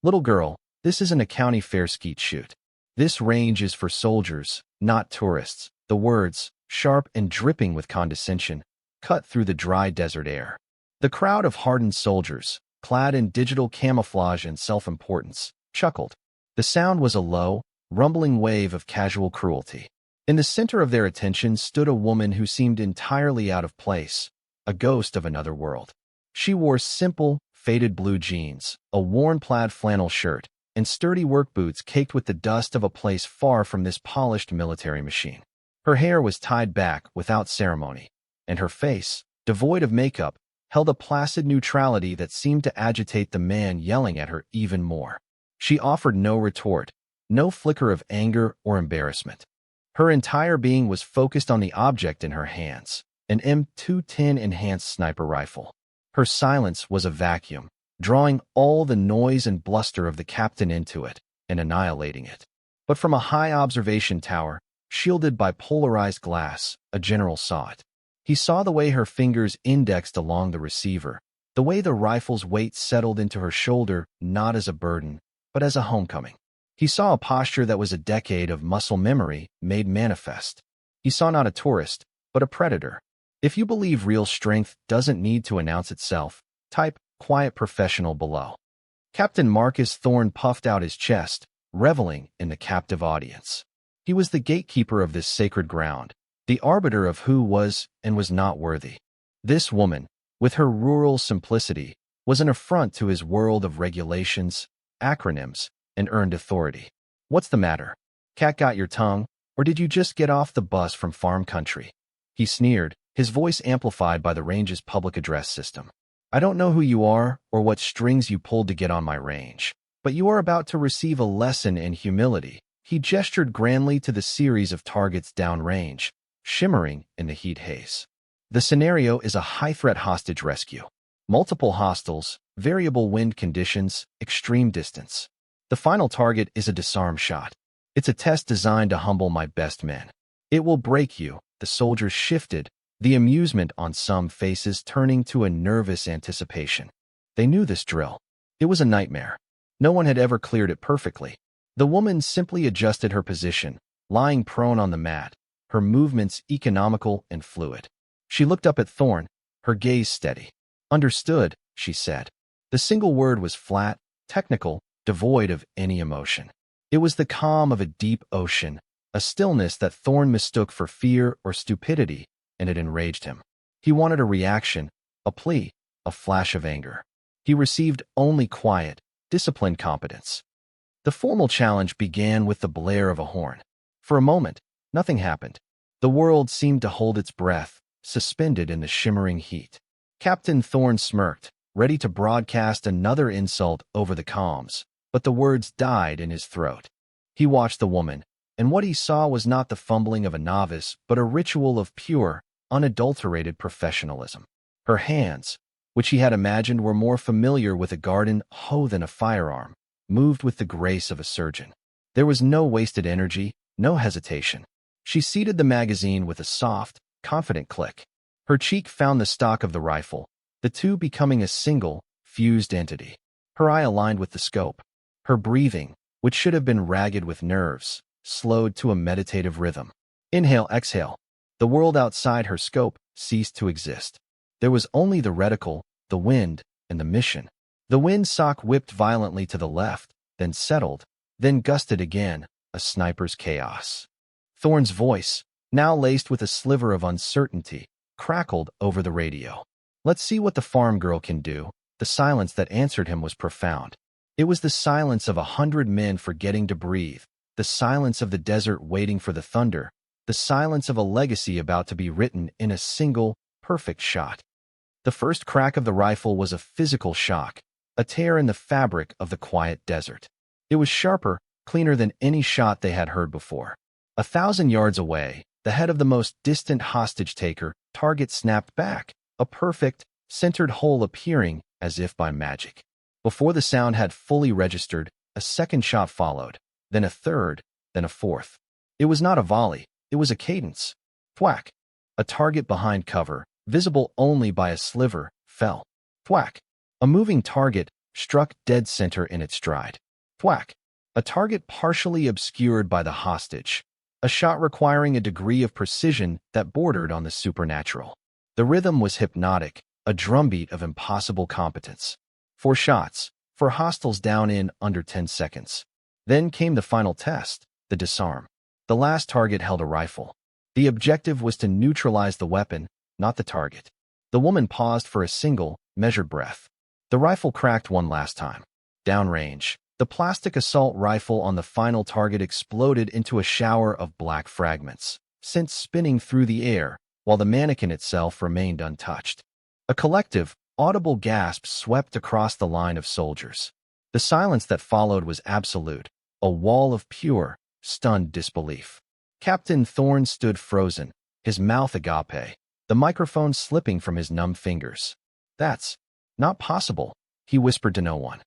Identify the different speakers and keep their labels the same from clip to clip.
Speaker 1: Little girl, this isn't a county fair skeet shoot. This range is for soldiers, not tourists. The words, sharp and dripping with condescension, cut through the dry desert air. The crowd of hardened soldiers, clad in digital camouflage and self-importance, chuckled. The sound was a low, rumbling wave of casual cruelty. In the center of their attention stood a woman who seemed entirely out of place, a ghost of another world. She wore simple, faded blue jeans, a worn plaid flannel shirt, and sturdy work boots caked with the dust of a place far from this polished military machine. Her hair was tied back without ceremony, and her face, devoid of makeup, held a placid neutrality that seemed to agitate the man yelling at her even more. She offered no retort, no flicker of anger or embarrassment. Her entire being was focused on the object in her hands, an M210 enhanced sniper rifle. Her silence was a vacuum, drawing all the noise and bluster of the captain into it and annihilating it. But from a high observation tower, shielded by polarized glass, a general saw it. He saw the way her fingers indexed along the receiver, the way the rifle's weight settled into her shoulder not as a burden, but as a homecoming. He saw a posture that was a decade of muscle memory made manifest. He saw not a tourist, but a predator. If you believe real strength doesn't need to announce itself, type quiet professional below. Captain Marcus Thorne puffed out his chest, reveling in the captive audience. He was the gatekeeper of this sacred ground, the arbiter of who was and was not worthy. This woman, with her rural simplicity, was an affront to his world of regulations, acronyms, and earned authority. What's the matter? Cat got your tongue, or did you just get off the bus from farm country? He sneered, his voice amplified by the range's public address system. I don't know who you are or what strings you pulled to get on my range, but you are about to receive a lesson in humility. He gestured grandly to the series of targets downrange, shimmering in the heat haze. The scenario is a high-threat hostage rescue. Multiple hostiles, variable wind conditions, extreme distance. The final target is a disarm shot. It's a test designed to humble my best men. It will break you. The soldiers shifted, the amusement on some faces turning to a nervous anticipation. They knew this drill. It was a nightmare. No one had ever cleared it perfectly. The woman simply adjusted her position, lying prone on the mat, her movements economical and fluid. She looked up at Thorne, her gaze steady. Understood, she said. The single word was flat, technical, devoid of any emotion. It was the calm of a deep ocean, a stillness that Thorne mistook for fear or stupidity, and it enraged him. He wanted a reaction, a plea, a flash of anger. He received only quiet, disciplined competence. The formal challenge began with the blare of a horn. For a moment, nothing happened. The world seemed to hold its breath, suspended in the shimmering heat. Captain Thorne smirked, ready to broadcast another insult over the comms, but the words died in his throat. He watched the woman, and what he saw was not the fumbling of a novice, but a ritual of pure, unadulterated professionalism. Her hands, which he had imagined were more familiar with a garden hoe than a firearm, moved with the grace of a surgeon. There was no wasted energy, no hesitation. She seated the magazine with a soft, confident click. Her cheek found the stock of the rifle, the two becoming a single, fused entity. Her eye aligned with the scope. Her breathing, which should have been ragged with nerves, slowed to a meditative rhythm. Inhale, exhale. The world outside her scope ceased to exist. There was only the reticle, the wind, and the mission. The wind sock whipped violently to the left, then settled, then gusted again, a sniper's chaos. Thorne's voice, now laced with a sliver of uncertainty, crackled over the radio. Let's see what the farm girl can do. The silence that answered him was profound. It was the silence of 100 men forgetting to breathe, the silence of the desert waiting for the thunder, the silence of a legacy about to be written in a single, perfect shot. The first crack of the rifle was a physical shock, a tear in the fabric of the quiet desert. It was sharper, cleaner than any shot they had heard before. 1,000 yards away, the head of the most distant hostage-taker, target snapped back, a perfect, centered hole appearing as if by magic. Before the sound had fully registered, a second shot followed, then a third, then a fourth. It was not a volley, it was a cadence. Thwack! A target behind cover, visible only by a sliver, fell. Thwack! A moving target, struck dead center in its stride. Thwack! A target partially obscured by the hostage. A shot requiring a degree of precision that bordered on the supernatural. The rhythm was hypnotic, a drumbeat of impossible competence. 4 shots, for hostiles down in under 10 seconds. Then came the final test, the disarm. The last target held a rifle. The objective was to neutralize the weapon, not the target. The woman paused for a single, measured breath. The rifle cracked one last time. Downrange, the plastic assault rifle on the final target exploded into a shower of black fragments, sent spinning through the air, while the mannequin itself remained untouched. A collective, audible gasp swept across the line of soldiers. The silence that followed was absolute, a wall of pure, stunned disbelief. Captain Thorne stood frozen, his mouth agape, the microphone slipping from his numb fingers. "That's not possible," he whispered to no one.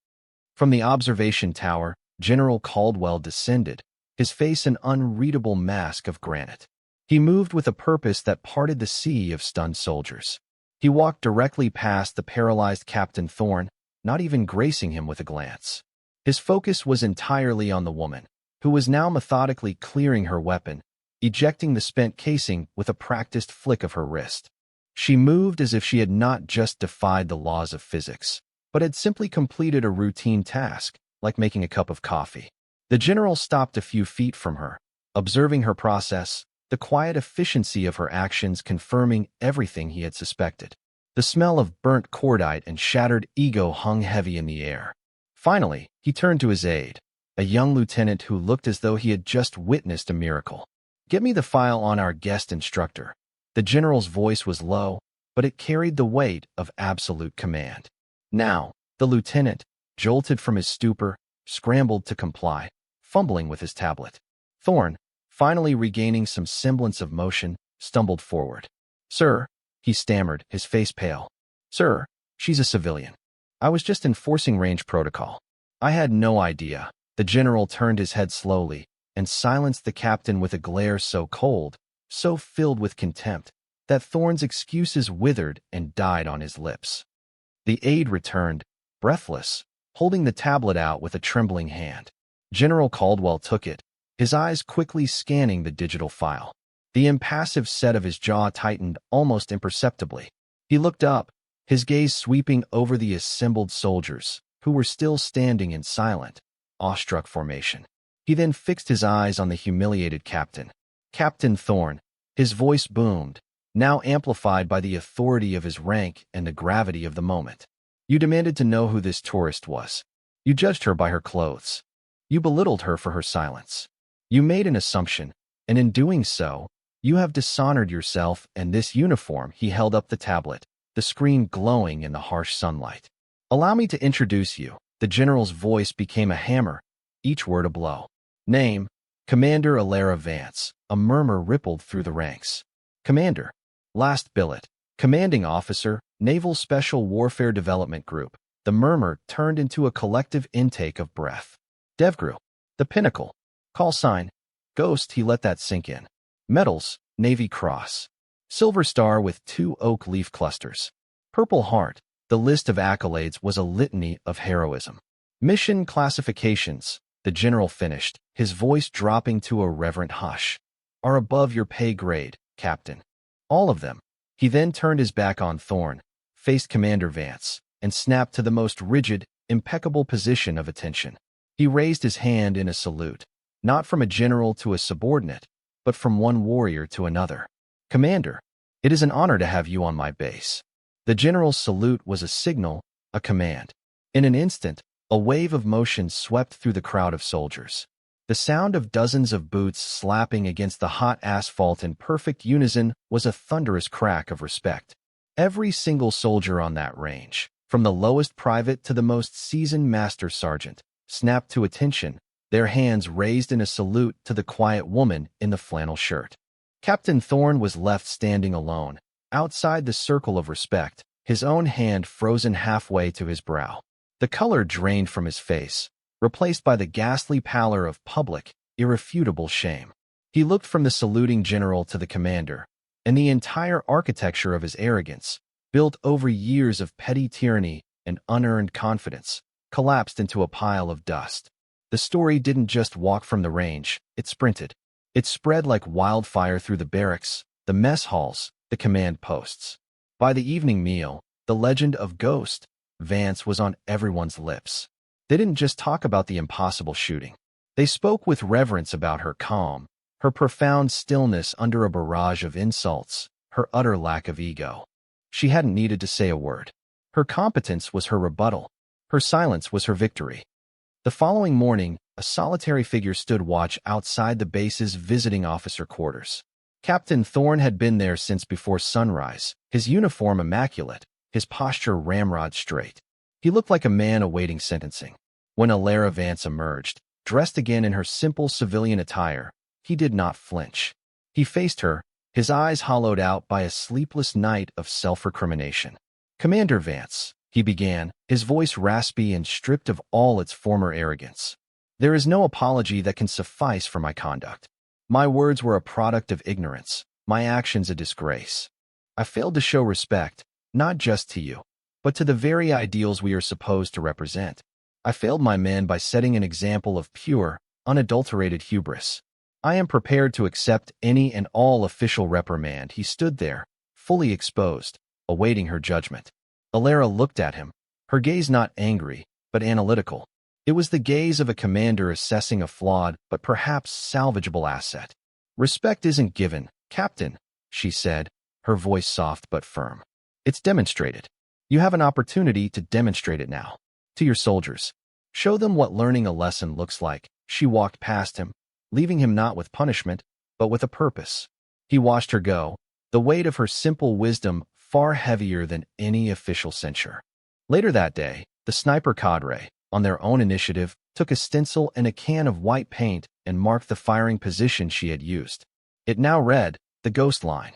Speaker 1: From the observation tower, General Caldwell descended, his face an unreadable mask of granite. He moved with a purpose that parted the sea of stunned soldiers. He walked directly past the paralyzed Captain Thorne, not even gracing him with a glance. His focus was entirely on the woman, who was now methodically clearing her weapon, ejecting the spent casing with a practiced flick of her wrist. She moved as if she had not just defied the laws of physics, but had simply completed a routine task, like making a cup of coffee. The general stopped a few feet from her, observing her process, the quiet efficiency of her actions confirming everything he had suspected. The smell of burnt cordite and shattered ego hung heavy in the air. Finally, he turned to his aide, a young lieutenant who looked as though he had just witnessed a miracle. "Get me the file on our guest instructor." The general's voice was low, but it carried the weight of absolute command. Now, the lieutenant, jolted from his stupor, scrambled to comply, fumbling with his tablet. Thorne, finally regaining some semblance of motion, stumbled forward. "Sir," he stammered, his face pale. "Sir, she's a civilian. I was just enforcing range protocol. I had no idea." The general turned his head slowly and silenced the captain with a glare so cold, so filled with contempt, that Thorne's excuses withered and died on his lips. The aide returned, breathless, holding the tablet out with a trembling hand. General Caldwell took it, his eyes quickly scanning the digital file. The impassive set of his jaw tightened almost imperceptibly. He looked up, his gaze sweeping over the assembled soldiers, who were still standing in silent, awestruck formation. He then fixed his eyes on the humiliated captain. Captain Thorne, his voice boomed, now amplified by the authority of his rank and the gravity of the moment. "You demanded to know who this tourist was. You judged her by her clothes. You belittled her for her silence. You made an assumption, and in doing so, you have dishonored yourself and this uniform." He held up the tablet, the screen glowing in the harsh sunlight. "Allow me to introduce you." The general's voice became a hammer, each word a blow. "Name, Commander Alara Vance." A murmur rippled through the ranks. "Commander. Last billet. Commanding Officer, Naval Special Warfare Development Group." The murmur turned into a collective intake of breath. "DevGru. The Pinnacle. Call sign. Ghost." He let that sink in. "Medals, Navy Cross. Silver Star with 2 oak leaf clusters. Purple Heart." The list of accolades was a litany of heroism. "Mission classifications," the general finished, his voice dropping to a reverent hush, "are above your pay grade, Captain. All of them." He then turned his back on Thorne, faced Commander Vance, and snapped to the most rigid, impeccable position of attention. He raised his hand in a salute, not from a general to a subordinate, but from one warrior to another. "Commander, it is an honor to have you on my base." The general's salute was a signal, a command. In an instant, a wave of motion swept through the crowd of soldiers. The sound of dozens of boots slapping against the hot asphalt in perfect unison was a thunderous crack of respect. Every single soldier on that range, from the lowest private to the most seasoned master sergeant, snapped to attention, their hands raised in a salute to the quiet woman in the flannel shirt. Captain Thorne was left standing alone, outside the circle of respect, his own hand frozen halfway to his brow. The color drained from his face, replaced by the ghastly pallor of public, irrefutable shame. He looked from the saluting general to the commander, and the entire architecture of his arrogance, built over years of petty tyranny and unearned confidence, collapsed into a pile of dust. The story didn't just walk from the range, it sprinted. It spread like wildfire through the barracks, the mess halls, the command posts. By the evening meal, the legend of Ghost Vance was on everyone's lips. They didn't just talk about the impossible shooting. They spoke with reverence about her calm, her profound stillness under a barrage of insults, her utter lack of ego. She hadn't needed to say a word. Her competence was her rebuttal. Her silence was her victory. The following morning, a solitary figure stood watch outside the base's visiting officer quarters. Captain Thorne had been there since before sunrise, his uniform immaculate, his posture ramrod straight. He looked like a man awaiting sentencing. When Alara Vance emerged, dressed again in her simple civilian attire, he did not flinch. He faced her, his eyes hollowed out by a sleepless night of self-recrimination. "Commander Vance," he began, his voice raspy and stripped of all its former arrogance. "There is no apology that can suffice for my conduct. My words were a product of ignorance, my actions a disgrace. I failed to show respect, not just to you, but to the very ideals we are supposed to represent. I failed my men by setting an example of pure, unadulterated hubris. I am prepared to accept any and all official reprimand." He stood there, fully exposed, awaiting her judgment. Alara looked at him, her gaze not angry, but analytical. It was the gaze of a commander assessing a flawed but perhaps salvageable asset. "Respect isn't given, Captain," she said, her voice soft but firm. "It's demonstrated. You have an opportunity to demonstrate it now. To your soldiers. Show them what learning a lesson looks like." She walked past him, leaving him not with punishment, but with a purpose. He watched her go, the weight of her simple wisdom far heavier than any official censure. Later that day, the sniper cadre, on their own initiative, took a stencil and a can of white paint and marked the firing position she had used. It now read, "The Ghost Line."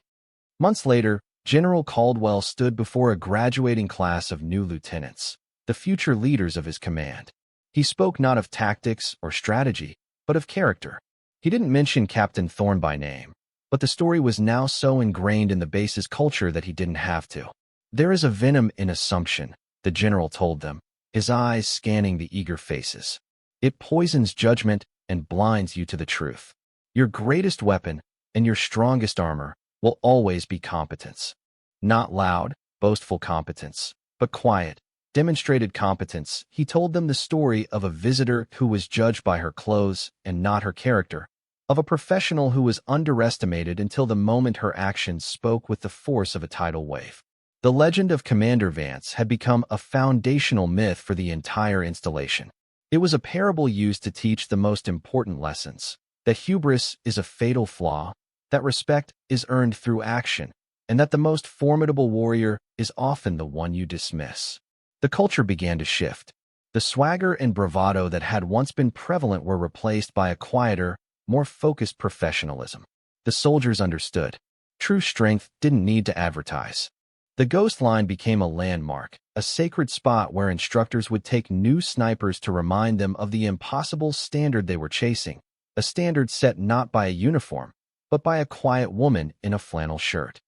Speaker 1: Months later, General Caldwell stood before a graduating class of new lieutenants, the future leaders of his command. He spoke not of tactics or strategy, but of character. He didn't mention Captain Thorne by name, but the story was now so ingrained in the base's culture that he didn't have to. "There is a venom in assumption," the general told them, his eyes scanning the eager faces. "It poisons judgment and blinds you to the truth. Your greatest weapon and your strongest armor will always be competence. Not loud, boastful competence, but quiet, demonstrated competence." He told them the story of a visitor who was judged by her clothes and not her character, of a professional who was underestimated until the moment her actions spoke with the force of a tidal wave. The legend of Commander Vance had become a foundational myth for the entire installation. It was a parable used to teach the most important lessons: that hubris is a fatal flaw, that respect is earned through action, and that the most formidable warrior is often the one you dismiss. The culture began to shift. The swagger and bravado that had once been prevalent were replaced by a quieter, more focused professionalism. The soldiers understood. True strength didn't need to advertise. The Ghost Line became a landmark, a sacred spot where instructors would take new snipers to remind them of the impossible standard they were chasing, a standard set not by a uniform, but by a quiet woman in a flannel shirt.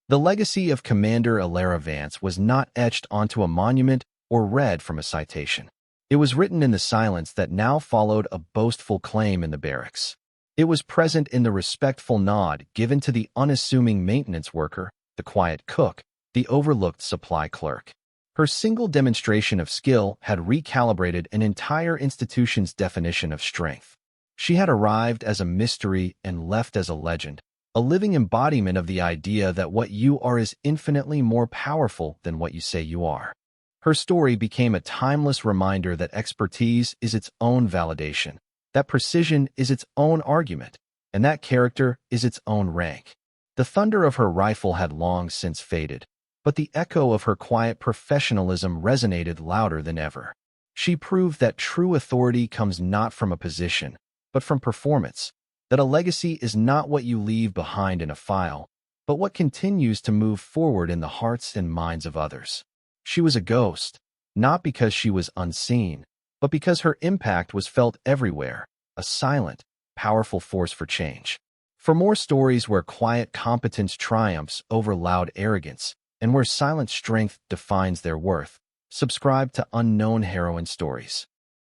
Speaker 1: The legacy of Commander Alara Vance was not etched onto a monument or read from a citation. It was written in the silence that now followed a boastful claim in the barracks. It was present in the respectful nod given to the unassuming maintenance worker, the quiet cook, the overlooked supply clerk. Her single demonstration of skill had recalibrated an entire institution's definition of strength. She had arrived as a mystery and left as a legend, a living embodiment of the idea that what you are is infinitely more powerful than what you say you are. Her story became a timeless reminder that expertise is its own validation, that precision is its own argument, and that character is its own rank. The thunder of her rifle had long since faded, but the echo of her quiet professionalism resonated louder than ever. She proved that true authority comes not from a position, but from performance, that a legacy is not what you leave behind in a file, but what continues to move forward in the hearts and minds of others. She was a ghost, not because she was unseen, but because her impact was felt everywhere, a silent, powerful force for change. For more stories where quiet competence triumphs over loud arrogance, and where silent strength defines their worth, Subscribe to Unknown Heroine Stories.